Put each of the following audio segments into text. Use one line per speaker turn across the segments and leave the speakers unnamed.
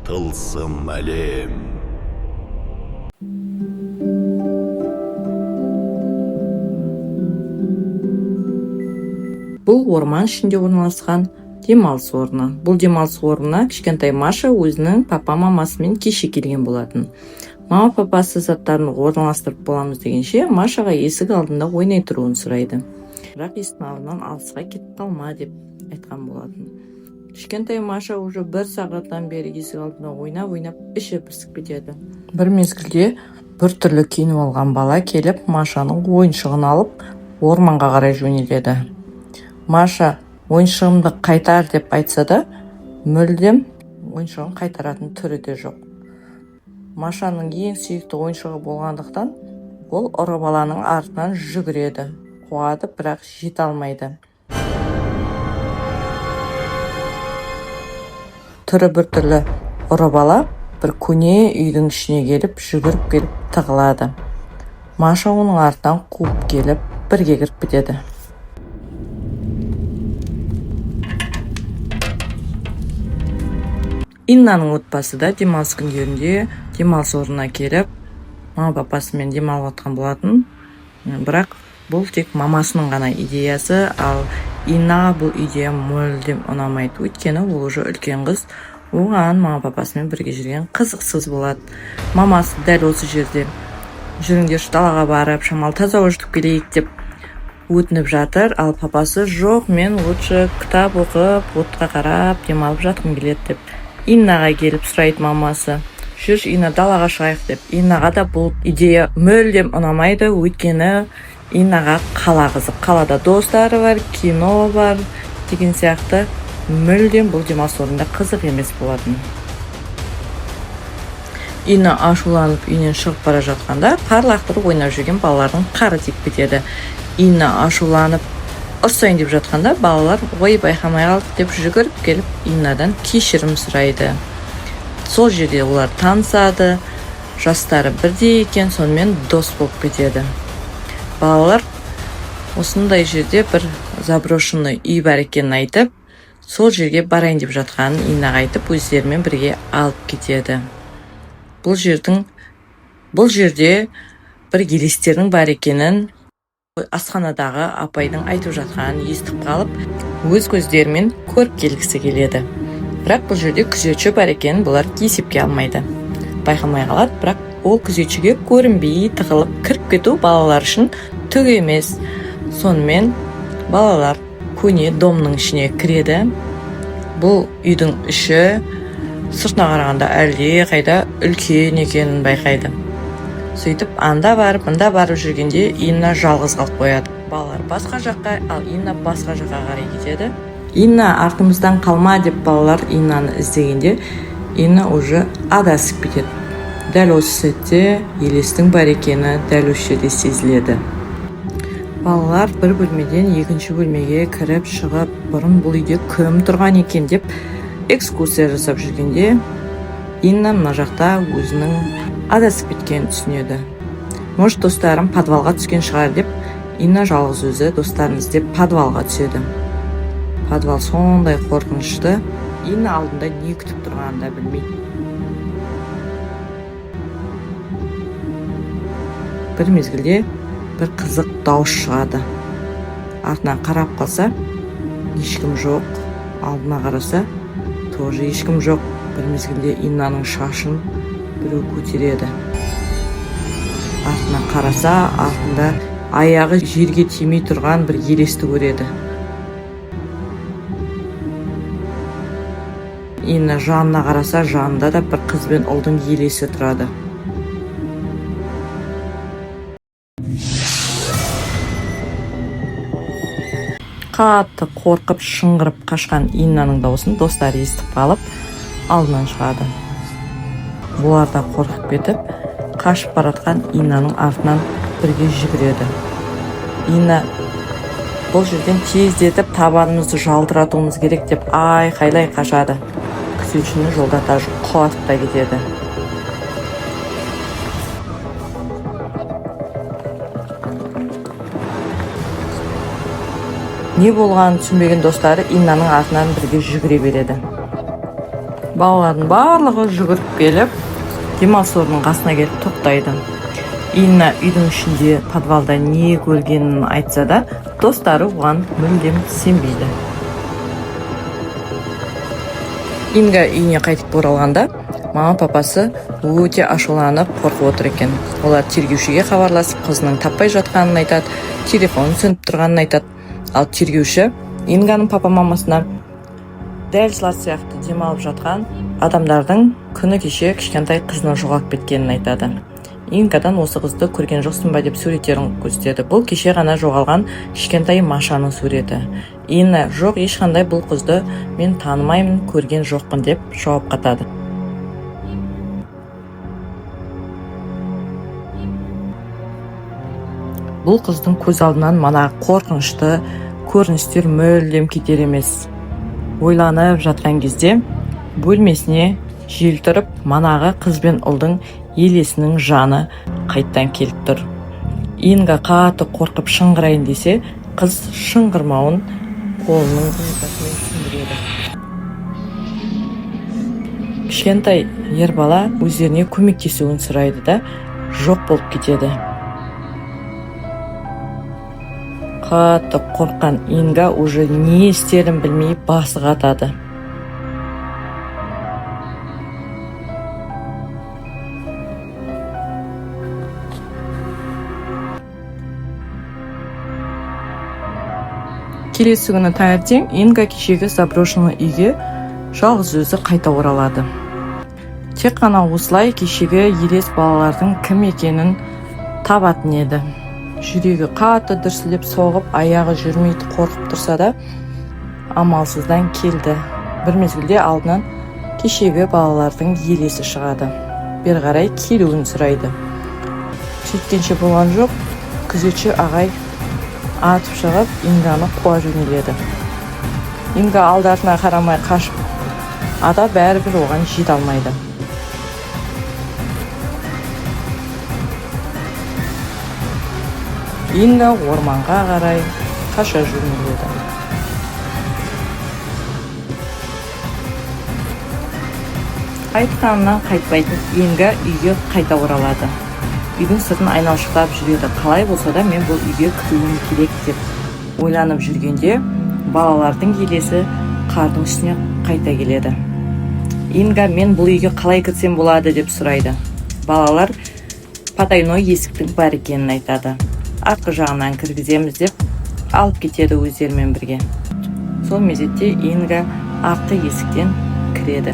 Тылсым әлем.
Бұл орман ішінде орналасқан демалыс орны. Бұл демалыс орнына кішкентай Маша өзінің папа-мамасымен кеше келген болатын. Мама папасы заттарын орналастырып боламыз дегенше Машаға есік алдында ойнай тұруын сұрайды. Бірақ есіктің алдынан алысқа кетіп қалма деп айтқан болатын. Кішкентай Маша уже 1 сағаттан бері есік алдында ойнап іші пысып кетеді. Бір мезгілде бір түрлі киініп алған бала келіп Машаның ойыншығын алып орманға қарай жөнеледі. Маша ойыншығымды қайтар деп айтса да, мүлдем ойыншығын қайтаратын түрі де жоқ. Машаның ең сүйікті ойыншығы болғандықтан, ол ұры баланың артынан жүгіреді. Қуады, бірақ жете алмайды. Түрі бір түрлі ұры бала бір көне үйдің ішіне келіп, жүгіріп келіп тығылады. Маша оның артынан қуып келіп, бірге кіріп кетеді. Иннаның отбасы да демалыс күндерінде демалыс орнына келіп, мама папасымен демалып отқан болатын. Бірақ бұл тек мамасының ғана идеясы, ал Иннаға бұл идея мүлдем ұнамайды. Өйткені ол уже үлкен қыз, оған мама папасымен бірге жүрген қызықсыз болады. Мамасы дәл осы жерде жүріңдерші далаға барып, шамал таза өжітіп келейік деп өтініп жатыр, ал папасы жоқ, мен лучше кітап оқып, отқа қарап, демалып жатқым келеді деп Иннаға келіп сұрайды мамасы. Жүр, Инна, далаға шығайық деп. Иннаға да бұл идея мүлдем ұнамайды, өйткені Иннаға қала қызық. Қалада достары бар, кино бар деген сияқты мүлдем бұл демалыс орнында қызық емес болатын. Инна ашуланып үйінен шығып бара жатқанда қар лақтырып ойнап жүрген балалардың қары тиіп кетеді. Инна ашуланып ұрсайын деп жатқанда балалар ой байқамай қалды деп жүгіріп келіп Иннадан кешірім сұрайды. Сол жерде олар танысады, жастары бірдей екен, сонымен дос болып кетеді. Балалар осындай жерде бір заброшенный үй бар екенін айтып, сол жерге барайын деп жатқанын Иннаға айтып, өздерімен бірге алып кетеді. Бұл жерде бір елестердің бар екенін асханадағы апайдың айтып жатқанын естіп қалып, өз көздерімен көріп келгісі келеді. Бірақ бұл жерде күзетші бар екенін бұлар есепке алмайды. Байқамай қалады, бірақ ол күзетшіге көрінбей тығылып кіріп кету балалар үшін түк емес. Сонымен балалар көне домның ішіне кіреді. Бұл үйдің іші сыртына қарағанда әлде қайда үлкен екенін байқайды. Сөйтіп анда барып жүргенде Инна жалғыз қалып қояды. Балалар басқа жаққа, ал Инна басқа жаққа қарай кетеді. Инна артымыздан қалма деп балалар Иннаны іздегенде, Инна уже адасып кетеді. Дәл осы сәтте елестің бар екені дәл осы жерде сезіледі. Балалар бір бөлмеден екінші бөлмеге кіріп шығып, бұрын бұл үйде кім тұрған екен деп экскурсия жасап жүргенде, Инна мына жақта өзінің адасып кеткенін түсінеді. Может, достарым подвалға түскен шығар деп, Инна жалғыз өзі достарын іздеп подвалға түседі. Подвал сондай қорқынышты, Инна алдында не күтіп тұрғанын да білмейді. Бір мезгілде бір қызық дауыс шығады. Артынан қарап қалса, ешкім жоқ. Алдына қараса, тоже ешкім жоқ. Бір мезгілде Иннаның шашын біреу көтереді. Артына қараса, артында аяғы жерге тимей тұрған бір елесті көреді. Инна жанына қараса, жанында да бір қыз бен ұлдың елесі тұрады. Қатты қорқып шыңғырып қашқан Иннаның дауысын достары естіп қалып, алдынан шығады. Бұлар да қорқып кетіп, қашып баратқан Иннаның артынан бірге жүгіреді. Инна бұл жерден тездетіп табанымызды жалтыратуымыз керек деп айқайлай қашады. Күзетшіні жолда да құлатып та кетеді. Не болғанын түсінбеген достары Иннаның артынан бірге жүгіре береді. Балалардың барлығы жүгіріп келіп, демалыс орнының қасына келіп тоқтайды. Инна үйдің ішінде подвалда не көргенін айтса да, достары оған мүлдем сенбейді. Инга үйіне қайтып оралғанда, мама папасы өте ашуланып қорқып отыр екен. Олар тергеушіге хабарласып, қызының таппай жатқанын айтады, телефонын сөніп тұрғанын айтады. Ал тергеуші Инганың папа мамасына дәл жылар сияқты демалып жатқан адамдардың күні кеше кішкентай қызының жоғалып кеткенін айтады. Ингадан осы қызды көрген жоқсың ба деп суреттерін көрсетеді. Бұл кеше ғана жоғалған кішкентай Машаның суреті. Инна, жоқ, ешқандай бұл қызды мен танымаймын, көрген жоқпын деп жауап қатады. Бұл қыздың көз алдынан мана қорқынышты көріністер мүлдем кетер емес. Ойланып жатқан кезде бөлмесіне жел тұрып, манағы қыз бен ұлдың елесінің жаны қайттан келіп тұр. Инга қатты қорқып шыңғырайын десе, қыз шыңғырмауын қолының ортасымен түсіндіреді. Кішкентай ер бала өздеріне көмектесуін сұрайды да жоқ болып кетеді. Қатты қорққан Инга уже не істерін білмей басы қатады. Келесі күні таңертең Инга кешегі заброшенный үйге жалғыз өзі қайта оралады. Тек қана осылай кешегі елес балалардың кім екенін табатын еді. Жүрегі қатты дүрсілдеп соғып, аяғы жүрмейді, қорқып тұрса да, амалсыздан келді. Бір мезгілде алдынан кешегі балалардың елесі шығады. Бері қарай келуін сұрайды. Сөйткенше болған жоқ, күзетші ағай атып шығып, Инганы қуа жөнеледі. Инга алдарына қарамай қашып, ада бәрібір оған жете алмайды. Инга орманға қарай қаша жөнеледі. Айтқанынан қайтпайтын Инга үйге қайта оралады. Үйдің сыртын айналшықтап жүреді. Қалай болса да мен бұл үйге кіруім керек деп ойланып жүргенде, балалардың елесі қардың үстіне қайта келеді. Инга, мен бұл үйге қалай кірсем болады деп сұрайды. Балалар потайной есіктің бар екенін айтады. Артқы жағынан кіргіземіз деп алып кетеді өздерімен бірге. Сол мезетте Инга артқы есіктен кіреді.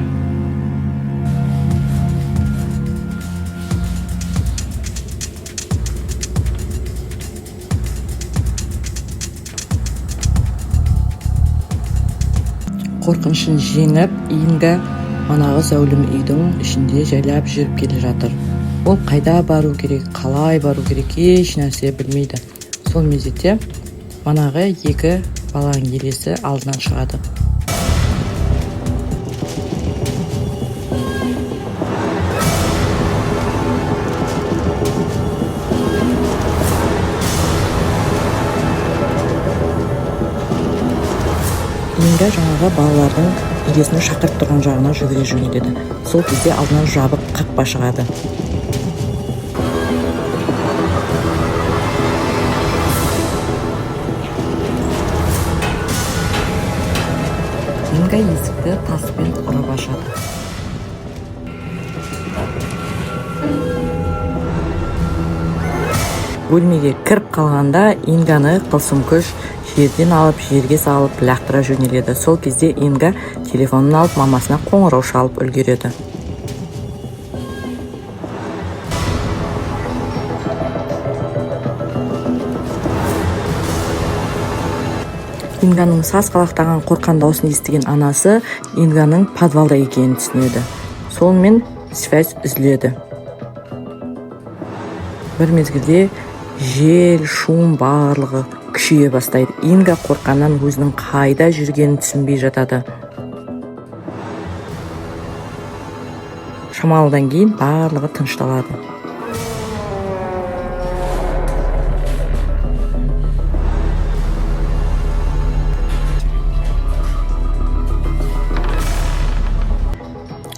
Қорқынышын жеңіп, Инга манағы зәулім үйдің ішінде жайлап жүріп келе жатыр. Ол қайда бару керек, қалай бару керек, еш нәрсе білмейді. Сол мезетте манағы екі баланың елесі алдынан шығады. Инга жаңағы балалардың елесін шақырып тұрған жағына жүгіре жөнеледі. Сол кезде алдынан жабық қақпа шығады. Инга есікті таспен ұрып ашады. Бөлмеге кіріп қалғанда Инганы тылсым күш жерден алып, жерге салып, лақтыра жөнеледі. Сол кезде Инга телефонын алып, мамасына қоңырау шалып үлгереді. Инганың сасқалақтаған қорқан даусын естіген анасы Инганың подвалда екенін түсінеді. Сонымен связь үзіледі. Бір мезгілде жел, шум барлығы күшейе бастайды. Инга қорқаннан өзінің қайда жүргенін түсінбей жатады. Шамалыдан кейін барлығы тынышталады.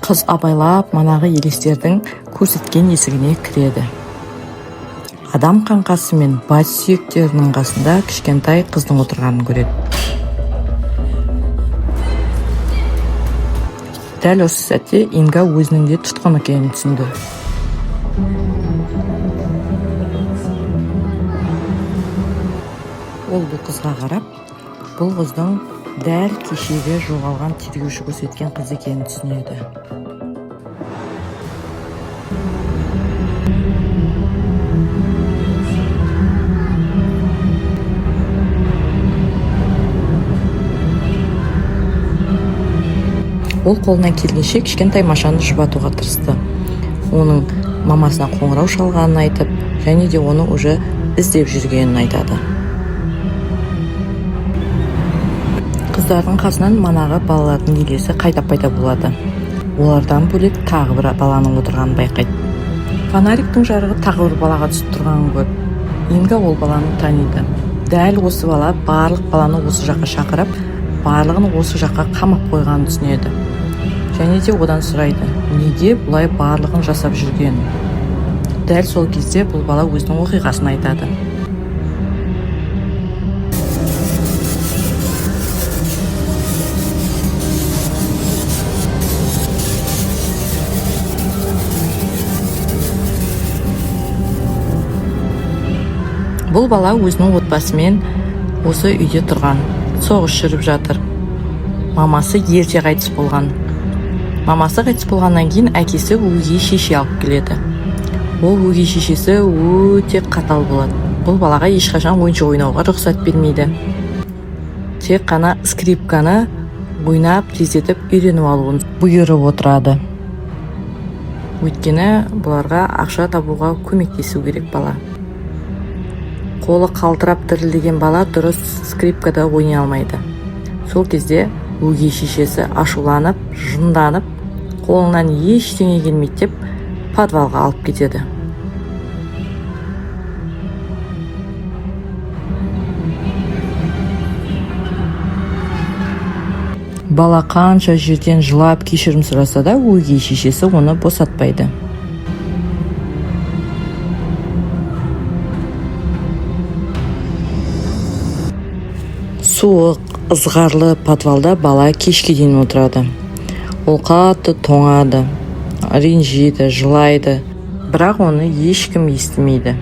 Қыз абайлап манағы елестердің көрсеткен есігіне кіреді. Адам қаңқасы мен бас сүйектерінің қасында кішкентай қыздың отырғанын көреді. Дәл осы сәтте Инга өзінің де тұтқын екенін түсінді. Ол бұл қызға қарап, бұл қыздың дәл кешегі жоғалған тергеуші көрсеткен қыз екенін түсінеді. Ол қолынан келгенше кішкентай Машаны жұбатуға тырысты. Оның мамасына қоңырау шалғанын айтып, және де оны уже іздеп жүргенін айтады. Қыздардың қасынан манағы балалардың елесі қайта пайда болады. Олардан бөлек тағы бір баланың отырғанын байқайды. Фонариктің жарығы тағы бір балаға түсіп тұрғанын көріп, Инга ол баланы таниды. Дәл осы бала барлық баланы осы жаққа шақырып, барлығын осы жаққа қамап қойғанын түсінеді. Және де одан сұрайды, неге бұлай барлығын жасап жүргенін. Дәл сол кезде бұл бала өзінің оқиғасын айтады. Бұл бала өзінің отбасымен осы үйде тұрған, соғыс жүріп жатыр. Мамасы ерте қайтыс болған. Мамасы қайтыс болғаннан кейін әкесі өгей шеше алып келеді. Ол өгей шешесі өте қатал болады. Бұл балаға ешқашан ойыншық ойнауға рұқсат бермейді. Тек қана скрипканы ойнап тездетіп үйреніп алуын бұйырып отырады. Өйткені бұларға ақша табуға көмектесу керек бала. Қолы қалтырап дірілдеген бала дұрыс скрипкада ойнай алмайды. Сол кезде өгей шешесі ашуланып, жынданып, қолыңнан ештеңе келмейді деп подвалға алып кетеді. Бала қанша жерден жылап кешірім сұраса да, өгей шешесі оны босатпайды. Суық, ызғарлы подвалда бала кешке дейін отырады. Ол қатты тоңады, ренжиді, жылайды, бірақ оны ешкім естімейді.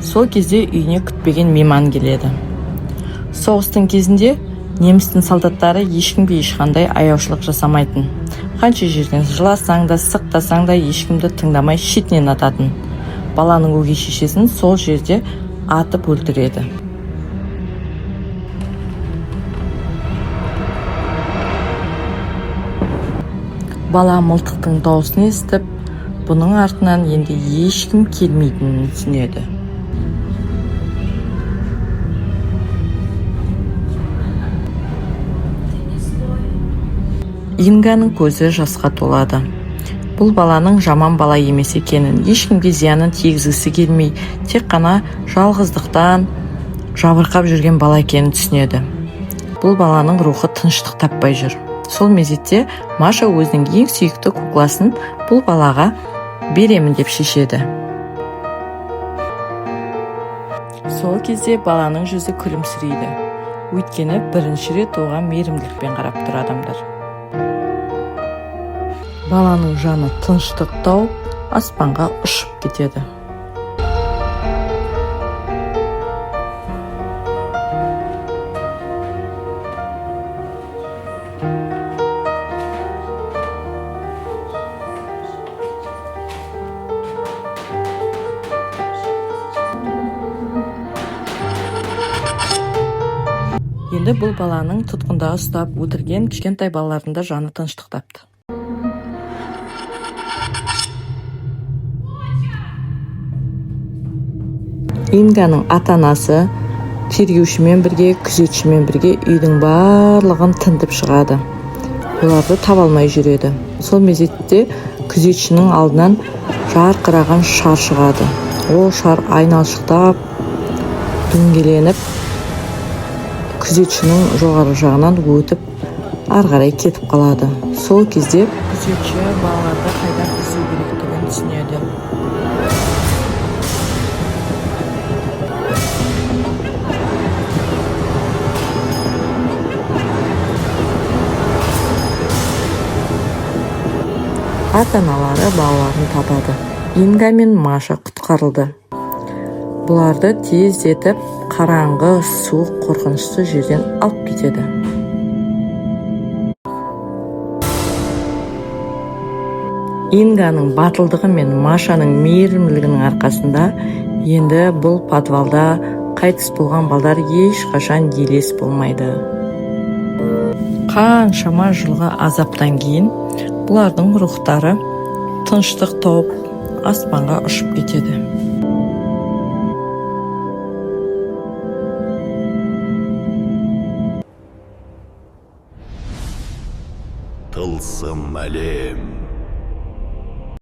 Сол кезде үйіне күтпеген мейман келеді. Соғыстың кезінде немістің солдаттары ешкімге ешқандай аяушылық жасамайтын. Қанша жерден жыласаң да, сықтасаң да ешкімді тыңдамай шетінен ататын. Баланың өгей шешесін сол жерде атып өлтіреді. Бала мылтықтың дауысын естіп, бұның артынан енді ешкім келмейтінін түсінеді. Инганың көзі жасқа толады. Бұл баланың жаман бала емес екенін, ешкімге зиянын тигізгісі келмей, тек қана жалғыздықтан жабырқап жүрген бала екенін түсінеді. Бұл баланың рухы тыныштық таппай жүр. Сол мезетте Маша өзінің ең сүйікті кукласын бұл балаға беремін деп шешеді. Сол кезде баланың жүзі күлімсірейді. Өйткені бірінші рет оған мейірімділікпен қарап тұр адамдар. Баланың жаны тыныштық тауып, аспанға ұшып кетеді. Енді бұл баланың тұтқында ұстап өлтірген кішкентай балалардың да жаны тыныштық тапты. Инганың ата-анасы тергеушімен бірге, күзетшімен бірге үйдің барлығын тінтіп шығады. Оларды таба алмай жүреді. Сол мезетте күзетшінің алдынан жарқыраған шар шығады. Ол шар айналшықтап дөңгеленіп күзетшінің жоғары жағынан өтіп ары қарай кетіп қалады. Сол кезде күзетші балаларды қайдан іздеу керектігін түсінеді. Ата-аналары балаларын табады. Инга мен Маша құтқарылды. Бұларды тездетіп, қараңғы, суық, қорқынышты жерден алып кетеді. Инганың батылдығы мен Машаның мейірімділігінің арқасында енді бұл подвалда қайтыс болған балдар ешқашан елес болмайды. Қаншама жылғы азаптан кейін бұлардың рухтары тыныштық тауып аспанға ұшып кетеді.
Тылсым әлем.